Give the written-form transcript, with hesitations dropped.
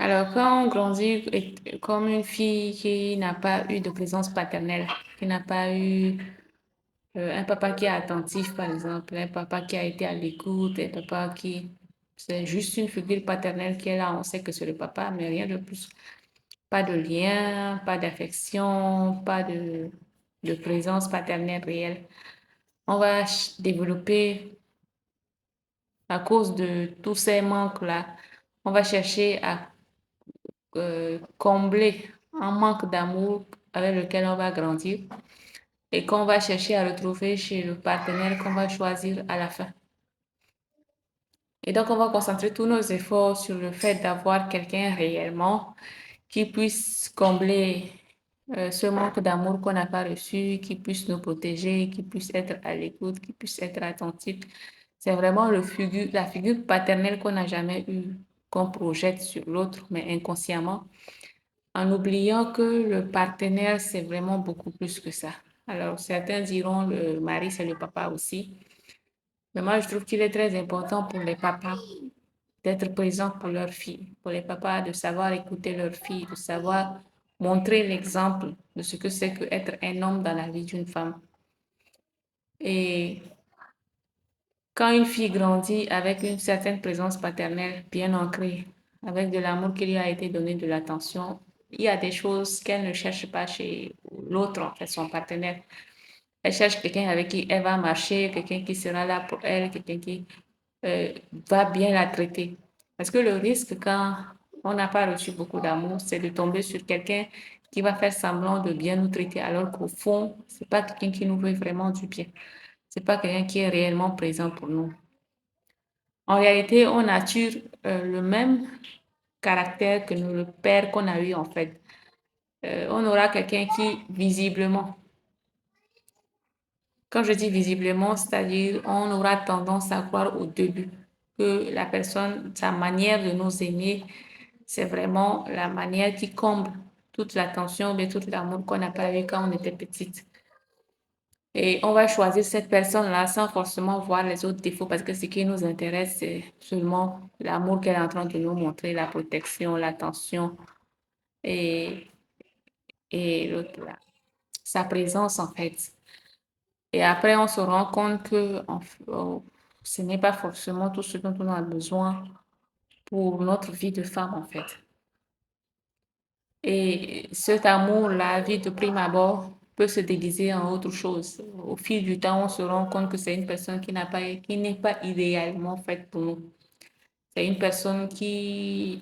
Alors, quand on grandit comme une fille qui n'a pas eu de présence paternelle, qui n'a pas eu un papa qui est attentif, par exemple, un papa qui a été à l'écoute, un papa qui... C'est juste une figure paternelle qui est là, on sait que c'est le papa, mais rien de plus. Pas de lien, pas d'affection, pas de présence paternelle réelle. On va développer, à cause de tous ces manques-là, on va chercher à combler un manque d'amour avec lequel on va grandir et qu'on va chercher à retrouver chez le partenaire qu'on va choisir à la fin. Et donc, on va concentrer tous nos efforts sur le fait d'avoir quelqu'un réellement qui puisse combler ce manque d'amour qu'on n'a pas reçu, qui puisse nous protéger, qui puisse être à l'écoute, qui puisse être attentif. C'est vraiment la figure paternelle qu'on n'a jamais eue, qu'on projette sur l'autre, mais inconsciemment, en oubliant que le partenaire, c'est vraiment beaucoup plus que ça. Alors, certains diront le mari, c'est le papa aussi. Mais moi, je trouve qu'il est très important pour les papas d'être présents pour leurs filles, pour les papas de savoir écouter leurs filles, de savoir montrer l'exemple de ce que c'est que être un homme dans la vie d'une femme. Et quand une fille grandit avec une certaine présence paternelle bien ancrée, avec de l'amour qui lui a été donné, de l'attention, il y a des choses qu'elle ne cherche pas chez l'autre, en fait, son partenaire. Elle cherche quelqu'un avec qui elle va marcher, quelqu'un qui sera là pour elle, quelqu'un qui euh, va bien la traiter. Parce que le risque quand on n'a pas reçu beaucoup d'amour, c'est de tomber sur quelqu'un qui va faire semblant de bien nous traiter, alors qu'au fond, c'est pas quelqu'un qui nous veut vraiment du bien. C'est pas quelqu'un qui est réellement présent pour nous. En réalité, on nature le même caractère que le père qu'on a eu en fait. On aura quelqu'un qui visiblement, quand je dis visiblement, c'est-à-dire on aura tendance à croire au début que la personne, sa manière de nous aimer, c'est vraiment la manière qui comble toute l'attention, mais tout l'amour qu'on n'a pas eu quand on était petite. Et on va choisir cette personne-là sans forcément voir les autres défauts parce que ce qui nous intéresse, c'est seulement l'amour qu'elle est en train de nous montrer, la protection, l'attention et, sa présence en fait. Et après, on se rend compte que ce n'est pas forcément tout ce dont on a besoin pour notre vie de femme en fait. Et cet amour-là, vie de prime abord, peut se déguiser en autre chose. Au fil du temps, on se rend compte que c'est une personne qui n'est pas idéalement faite pour nous. C'est une personne qui